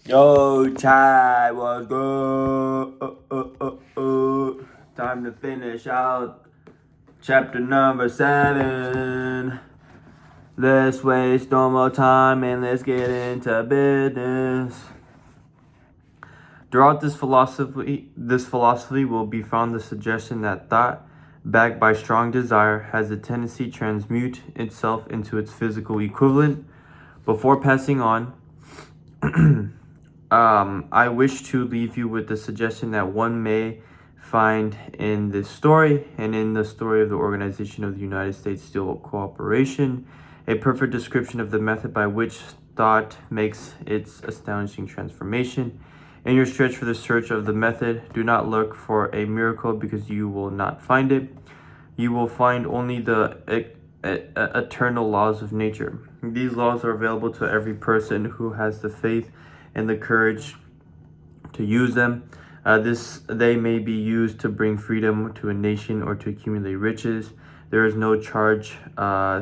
Yo, Chad, what's good? Time to finish out chapter number 7. Let's waste no more time and let's get into business. Throughout this philosophy will be found the suggestion that thought, backed by strong desire, has a tendency to transmute itself into its physical equivalent. Before passing on, I wish to leave you with the suggestion that one may find in this story and in the story of the Organization of the United States Steel Cooperation a perfect description of the method by which thought makes its astonishing transformation. In your stretch for the search of the method, do not look for a miracle because you will not find it. You will find only the eternal laws of nature. These laws are available to every person who has the faith and the courage to use them. They may be used to bring freedom to a nation or to accumulate riches. There is no charge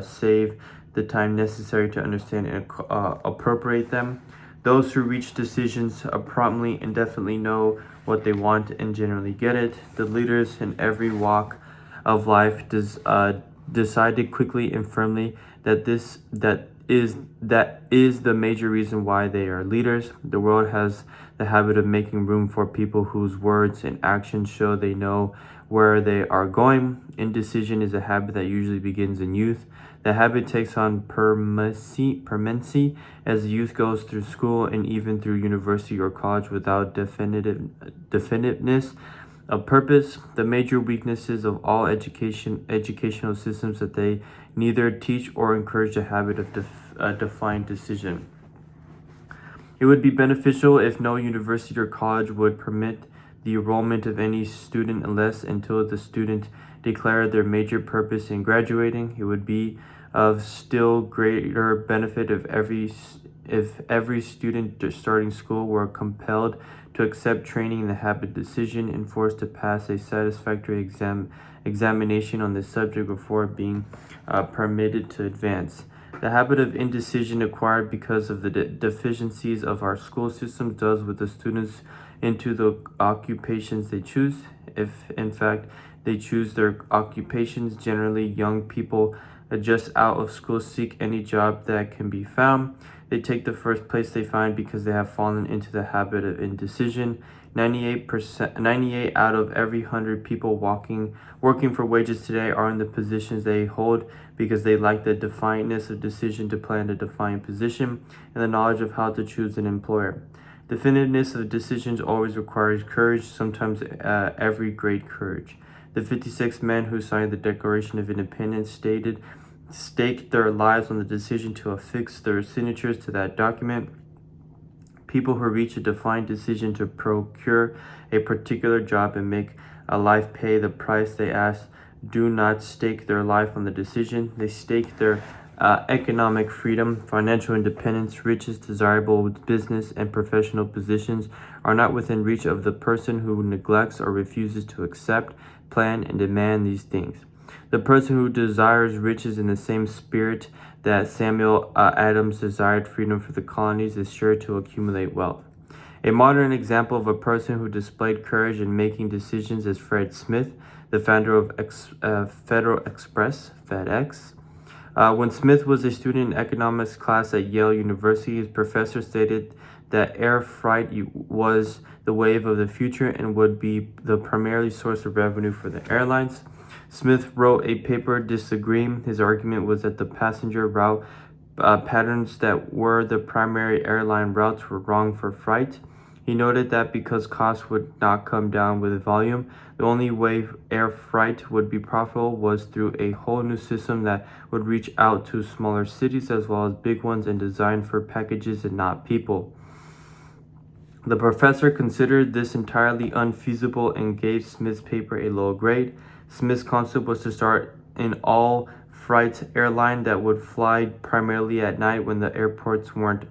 save the time necessary to understand and appropriate them. Those who reach decisions promptly and definitely know what they want and generally get it. The leaders in every walk of life decided quickly and firmly that that is the major reason why they are leaders. The world has the habit of making room for people whose words and actions show they know where they are going. Indecision is a habit that usually begins in youth. The habit takes on permanency as the youth goes through school and even through university or college without definitiveness of purpose. The major weaknesses of all educational systems that they neither teach or encourage the habit of defined decision. It would be beneficial if no university or college would permit the enrollment of any student unless until the student declared their major purpose in graduating. It would be of still greater benefit if every student starting school were compelled to accept training in the habit of decision and forced to pass a satisfactory examination on this subject before being permitted to advance. The habit of indecision acquired because of the deficiencies of our school systems does with the students into the occupations they choose. If, in fact, they choose their occupations, generally young people just out of school seek any job that can be found. They take the first place they find because they have fallen into the habit of indecision. 98 out of every 100 people working for wages today are in the positions they hold because they lack the defiantness of decision to plan a defined position and the knowledge of how to choose an employer. Definitiveness of decisions always requires courage, sometimes every great courage. The 56 men who signed the Declaration of Independence staked their lives on the decision to affix their signatures to that document. People who reach a defined decision to procure a particular job and make a life pay the price they ask do not stake their life on the decision. They stake their economic freedom, financial independence, riches, desirable business, and professional positions are not within reach of the person who neglects or refuses to accept, plan, and demand these things. The person who desires riches in the same spirit that Samuel Adams desired freedom for the colonies is sure to accumulate wealth. A modern example of a person who displayed courage in making decisions is Fred Smith, the founder of Federal Express, FedEx. When Smith was a student in economics class at Yale University, his professor stated that air freight was the wave of the future and would be the primary source of revenue for the airlines. Smith wrote a paper disagreeing. His argument was that the passenger route patterns that were the primary airline routes were wrong for freight. He noted that because costs would not come down with volume, the only way air freight would be profitable was through a whole new system that would reach out to smaller cities as well as big ones and designed for packages and not people. The professor considered this entirely unfeasible and gave Smith's paper a low grade. Smith's concept was to start an all-freight airline that would fly primarily at night when the airports weren't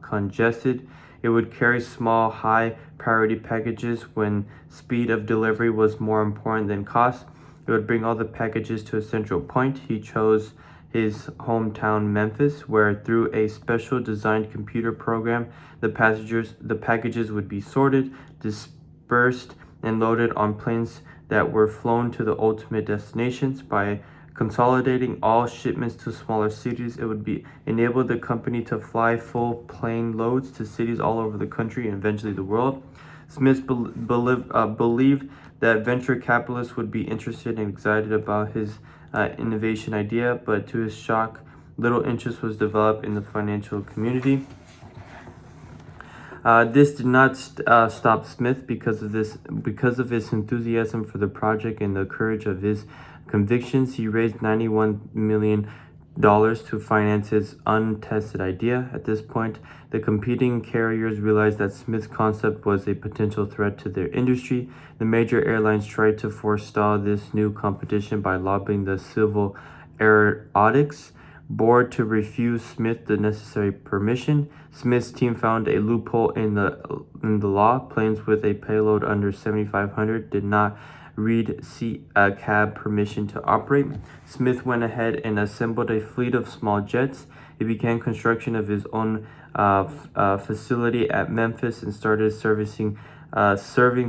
congested. It would carry small, high-priority packages when speed of delivery was more important than cost. It would bring all the packages to a central point. He chose his hometown Memphis, where through a special designed computer program, the packages would be sorted, dispersed, and loaded on planes that were flown to the ultimate destinations. By consolidating all shipments to smaller cities, it would be enable the company to fly full plane loads to cities all over the country and eventually the world. Smith believed that venture capitalists would be interested and excited about his innovation idea, but to his shock, little interest was developed in the financial community. This did not stop Smith because of his enthusiasm for the project and the courage of his convictions. He raised $91 million to finance his untested idea. At this point, the competing carriers realized that Smith's concept was a potential threat to their industry. The major airlines tried to forestall this new competition by lobbying the Civil Aeronautics Board to refuse Smith the necessary permission. Smith's team found a loophole in the law. Planes with a payload under 7,500 did not read cab permission to operate. Smith went ahead and assembled a fleet of small jets. He began construction of his own facility at Memphis and started serving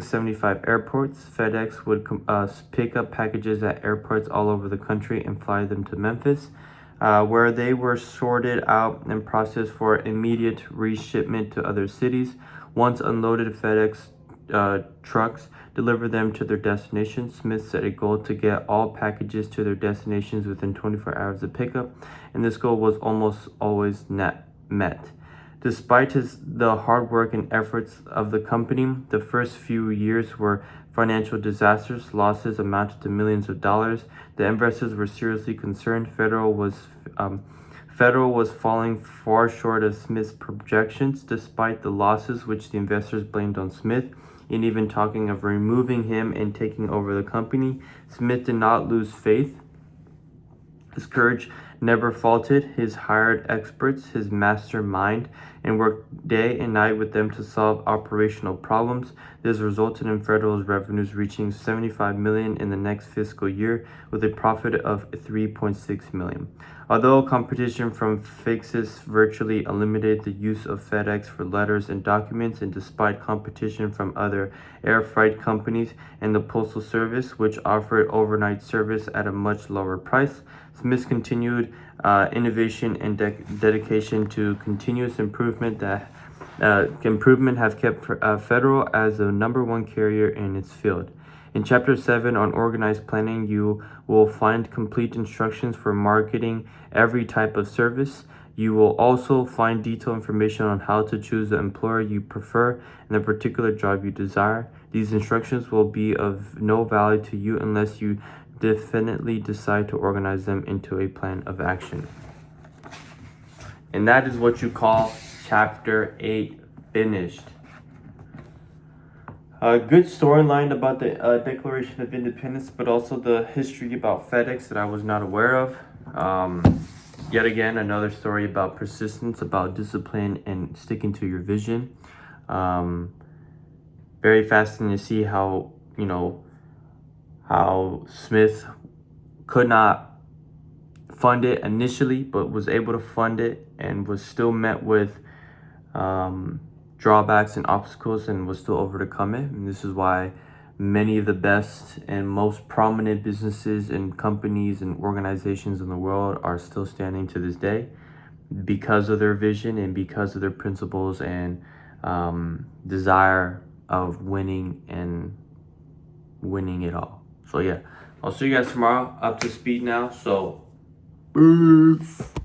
75 airports. FedEx would pick up packages at airports all over the country and fly them to Memphis, where they were sorted out and processed for immediate reshipment to other cities. Once unloaded, FedEx trucks delivered them to their destinations. Smith set a goal to get all packages to their destinations within 24 hours of pickup, and this goal was almost always met. Despite the hard work and efforts of the company, the first few years were financial disasters. Losses amounted to millions of dollars. The investors were seriously concerned. Federal was falling far short of Smith's projections, despite the losses, which the investors blamed on Smith, and even talking of removing him and taking over the company. Smith did not lose faith. His courage never faltered. He hired experts, his mastermind, and worked day and night with them to solve operational problems. This resulted in Federal's revenues reaching $75 million in the next fiscal year, with a profit of $3.6 million. Although competition from Faxes virtually eliminated the use of FedEx for letters and documents, and despite competition from other air freight companies and the Postal Service, which offered overnight service at a much lower price, Smith's continued innovation and dedication to continuous improvement have kept Federal as the #1 carrier in its field. In Chapter 7 on organized planning, you will find complete instructions for marketing every type of service. You will also find detailed information on how to choose the employer you prefer and the particular job you desire. These instructions will be of no value to you unless you definitely decide to organize them into a plan of action. And that is what you call Chapter 8 finished. A good storyline about the Declaration of Independence, but also the history about FedEx that I was not aware of. Yet again, another story about persistence, about discipline, and sticking to your vision. Very fascinating to see how Smith could not fund it initially, but was able to fund it and was still met with drawbacks and obstacles and was still able to overcome it. And this is why many of the best and most prominent businesses and companies and organizations in the world are still standing to this day, because of their vision and because of their principles and desire of winning it all. So yeah, I'll see you guys tomorrow. Up to speed now. So peace.